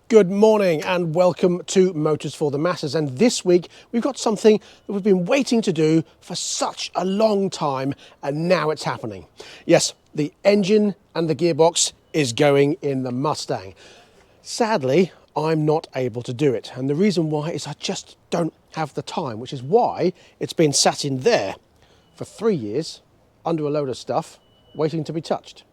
Good morning and welcome to Motors for the Masses, and this week we've got something that we've been waiting to do for such a long time, and now it's happening. Yes, the engine and the gearbox is going in the Mustang. Sadly, I'm not able to do it, and the reason why is I just don't have the time, which is why it's been sat in there for 3 years under a load of stuff waiting to be touched.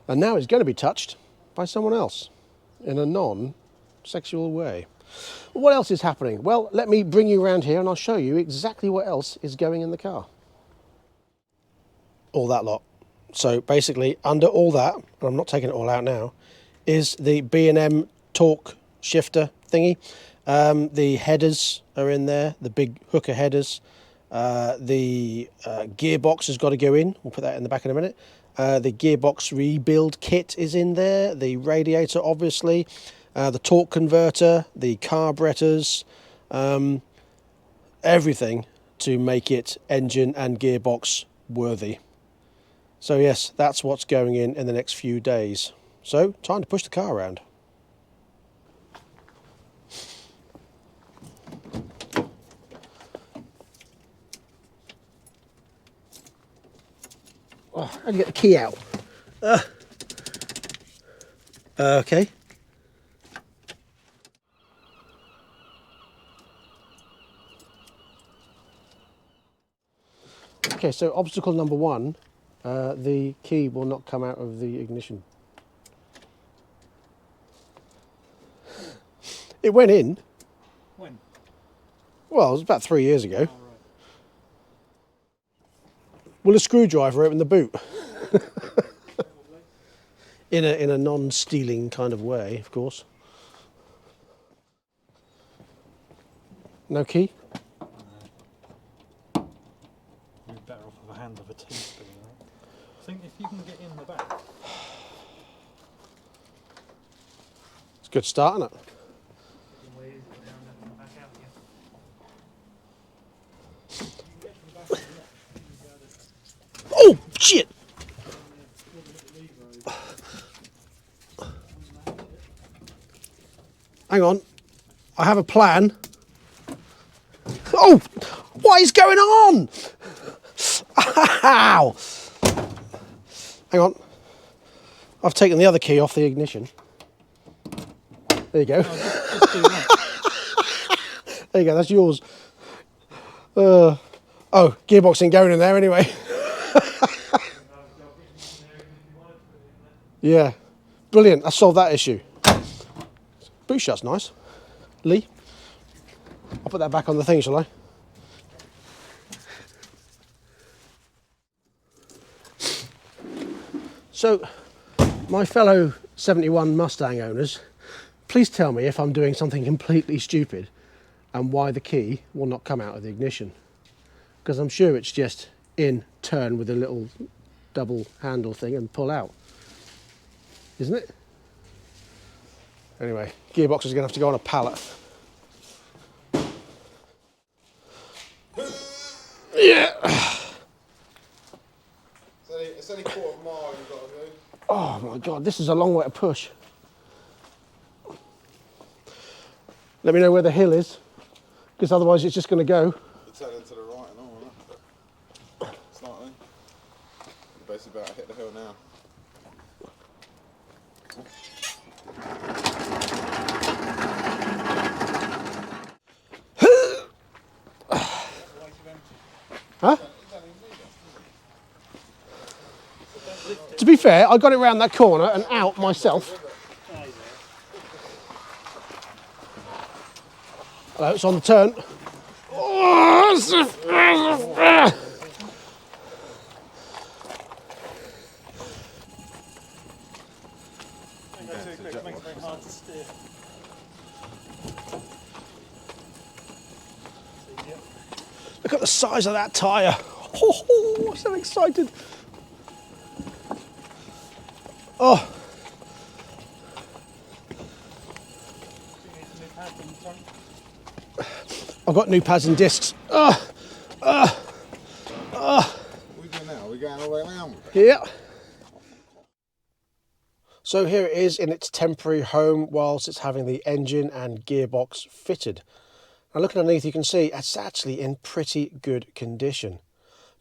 And now it's going to be touched by someone else in a non-sexual way. What else is happening? Well, let me bring you around here and I'll show you exactly what else is going in the car. All that lot. So basically under all that, and I'm not taking it all out now, is the B&M torque shifter thingy. The headers are in there, the big hooker headers. The gearbox has got to go in. We'll put that in the back in a minute. The gearbox rebuild kit is in there, the radiator obviously, the torque converter, the carburetors, everything to make it engine and gearbox worthy. So yes, that's what's going in the next few days. So time to push the car around. Oh, how do you get the key out? Okay. Okay, so obstacle number one, the key will not come out of the ignition. It went in. When? Well, it was about 3 years ago. Oh, right. Will a screwdriver open the boot? in a non-stealing kind of way, of course. No key? You're better off with a hand of a teaspoon, right? I think if you can get in the back. It's a good start, isn't it? Oh, shit! Hang on, I have a plan. Oh, what is going on? Ow! Hang on, I've taken the other key off the ignition. There you go. Just do that. There you go, that's yours. Oh, gearbox ain't going in there anyway. Yeah, brilliant, I solved that issue. Boot shut's nice. Lee, I'll put that back on the thing, shall I? So, my fellow 71 Mustang owners, please tell me if I'm doing something completely stupid and why the key will not come out of the ignition. Because I'm sure it's just in, turn with a little double handle thing and pull out. Isn't it? Anyway, gearbox is going to have to go on a pallet. Yeah. It's only quarter of a mile you've got to do. Oh my God, this is a long way to push. Let me know where the hill is, because otherwise it's just going to go. You're turning to the right and all, isn't it? Slightly. You're basically about to hit the hill now. Huh? To be fair, I got it round that corner and out myself. Hello, it's on the turn. Makes it very hard to steer. Look at the size of that tyre. Oh, I'm so excited. Oh. I've got new pads and discs. What are we doing now? Are we going all the way around with it? Yeah. So here it is in its temporary home whilst it's having the engine and gearbox fitted. Now looking underneath, you can see it's actually in pretty good condition.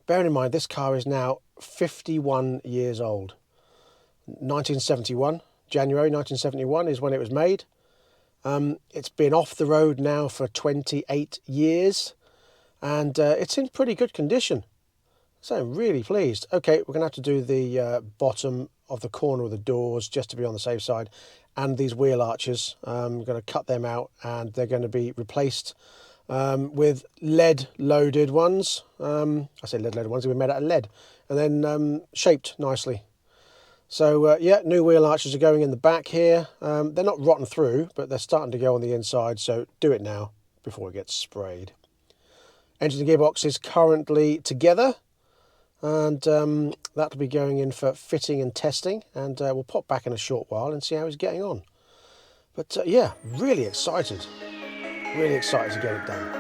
Bearing in mind this car is now 51 years old. 1971, January 1971 is when it was made. It's been off the road now for 28 years and it's in pretty good condition. So I'm really pleased. Okay, we're going to have to do the bottom of the corner of the doors just to be on the safe side, and these wheel arches. I'm going to cut them out and they're going to be replaced with lead loaded ones. I say lead loaded ones, they'll be made out of lead and then shaped nicely. So yeah, new wheel arches are going in the back here. They're not rotten through, but they're starting to go on the inside, so do it now before it gets sprayed. Engine and gearbox is currently together, and that'll be going in for fitting and testing, and we'll pop back in a short while and see how he's getting on. But yeah, really excited to get it done.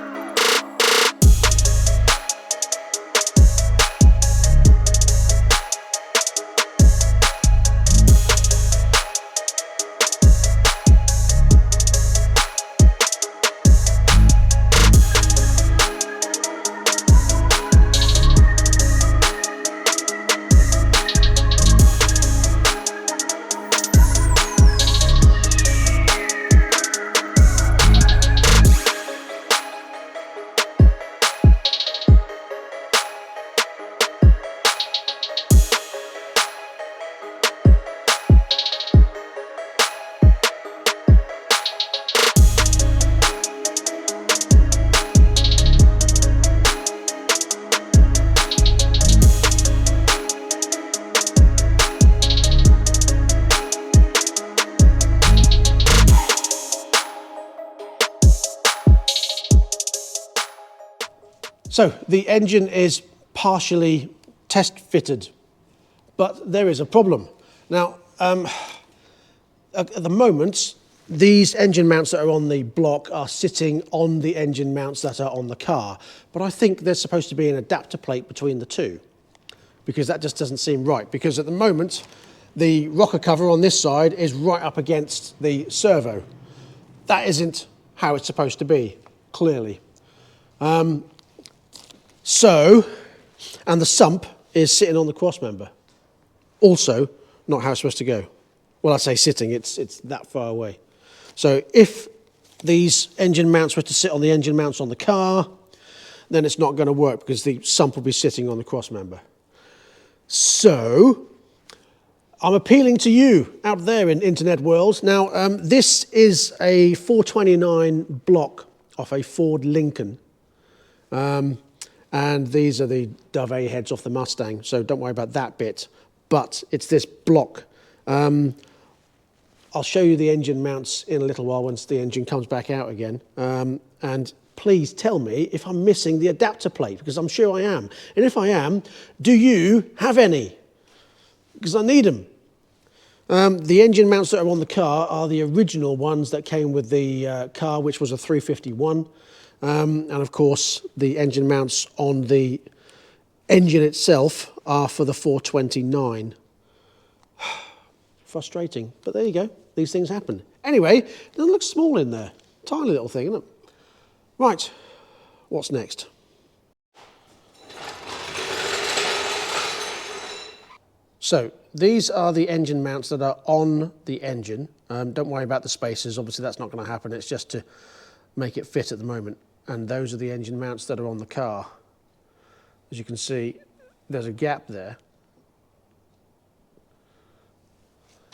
So the engine is partially test fitted, but there is a problem. Now, at the moment, these engine mounts that are on the block are sitting on the engine mounts that are on the car, but I think there's supposed to be an adapter plate between the two, because that just doesn't seem right, because at the moment, the rocker cover on this side is right up against the servo. That isn't how it's supposed to be, clearly. And the sump is sitting on the cross member. Also, not how it's supposed to go. Well, I say sitting, it's that far away. So if these engine mounts were to sit on the engine mounts on the car, then it's not going to work because the sump will be sitting on the cross member. So I'm appealing to you out there in internet world. Now, this is a 429 block off a Ford Lincoln. And these are the Dove A heads off the Mustang, so don't worry about that bit. But it's this block. I'll show you the engine mounts in a little while once the engine comes back out again. And please tell me if I'm missing the adapter plate, because I'm sure I am. And if I am, do you have any? Because I need them. The engine mounts that are on the car are the original ones that came with the car, which was a 351. And of course, the engine mounts on the engine itself are for the 429. Frustrating, but there you go. These things happen. Anyway, it doesn't look small in there. Tiny little thing, isn't it? Right, what's next? So, these are the engine mounts that are on the engine. Don't worry about the spacers. Obviously, that's not going to happen. It's just to make it fit at the moment. And those are the engine mounts that are on the car. As you can see, there's a gap there.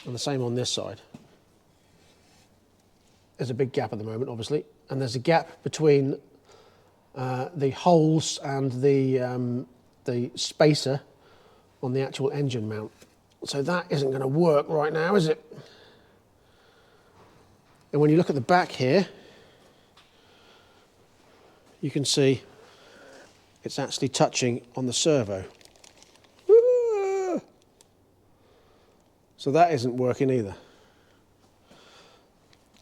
And the same on this side. There's a big gap at the moment, obviously. And there's a gap between the holes and the spacer on the actual engine mount. So that isn't going to work right now, is it? And when you look at the back here, you can see it's actually touching on the servo. So that isn't working either.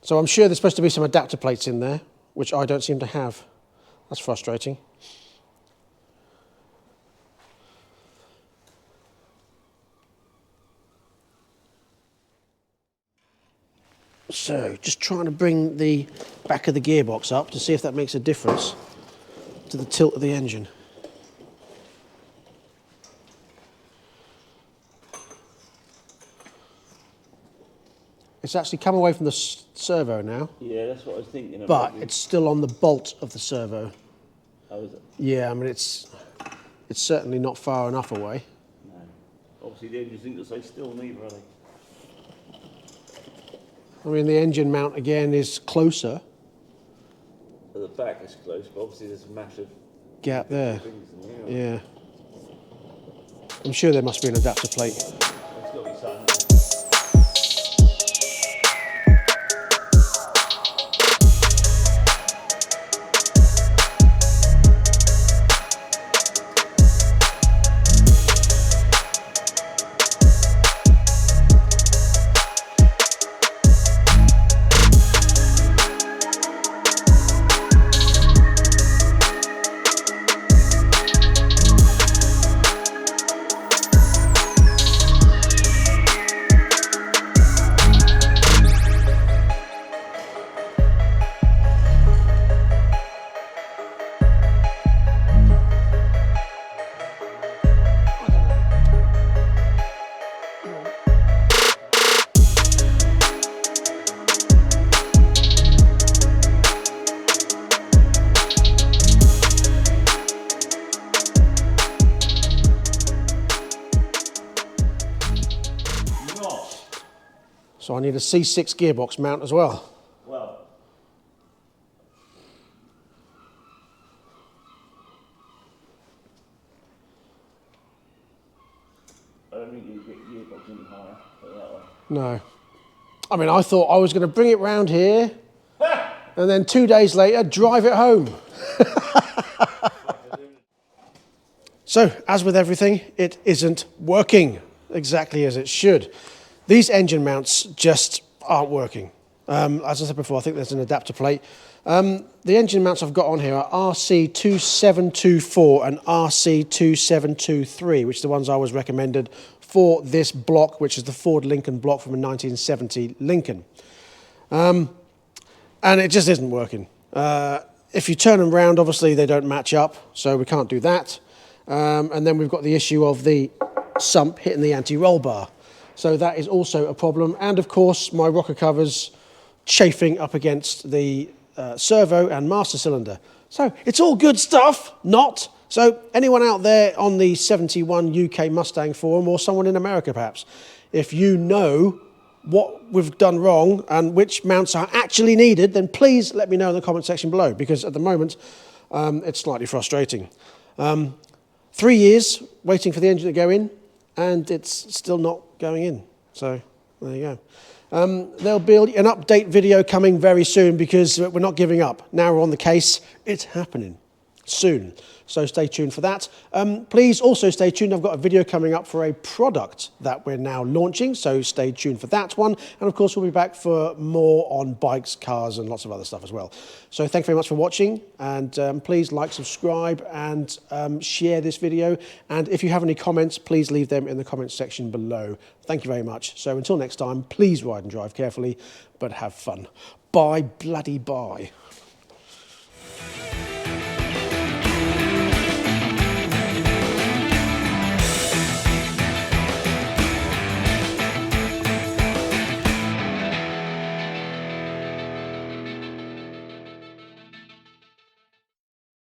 So I'm sure there's supposed to be some adapter plates in there, which I don't seem to have. That's frustrating. So just trying to bring the back of the gearbox up to see if that makes a difference to the tilt of the engine. It's actually come away from the servo now, Yeah, that's what I was thinking but about. it's still on the bolt of the servo. How is it? Yeah, I mean, it's certainly not far enough away. No. Obviously, the engines think to stay still, neither are they? I mean, the engine mount again is closer. At the back is close, but obviously there's a massive Gap there. things in there. Yeah. I'm sure there must be an adapter plate. There's got to be something. So I need a C6 gearbox mount as well. Well, I don't think you get gearbox any higher, put it that way. No. I mean, I thought I was going to bring it round here and then 2 days later drive it home. So, as with everything, it isn't working exactly as it should. These engine mounts just aren't working. As I said before, I think there's an adapter plate. The engine mounts I've got on here are RC2724 and RC2723, which are the ones I was recommended for this block, which is the Ford Lincoln block from a 1970 Lincoln. And it just isn't working. If you turn them round, obviously they don't match up, so we can't do that. And then we've got the issue of the sump hitting the anti-roll bar. So that is also a problem. And of course, my rocker covers chafing up against the servo and master cylinder. So it's all good stuff, not. So anyone out there on the 71 UK Mustang forum, or someone in America perhaps, if you know what we've done wrong and which mounts are actually needed, then please let me know in the comment section below, because at the moment it's slightly frustrating. 3 years waiting for the engine to go in, and it's still not going in. So there you go. There'll be an update video coming very soon, because we're not giving up. Now we're on the case. It's happening soon. So stay tuned for that. Please also stay tuned. I've got a video coming up for a product that we're now launching, so stay tuned for that one. And of course, we'll be back for more on bikes, cars, and lots of other stuff as well. So thank you very much for watching, and please like, subscribe, and share this video. And if you have any comments, please leave them in the comments section below. Thank you very much. So until next time, please ride and drive carefully, but have fun. Bye, bloody bye.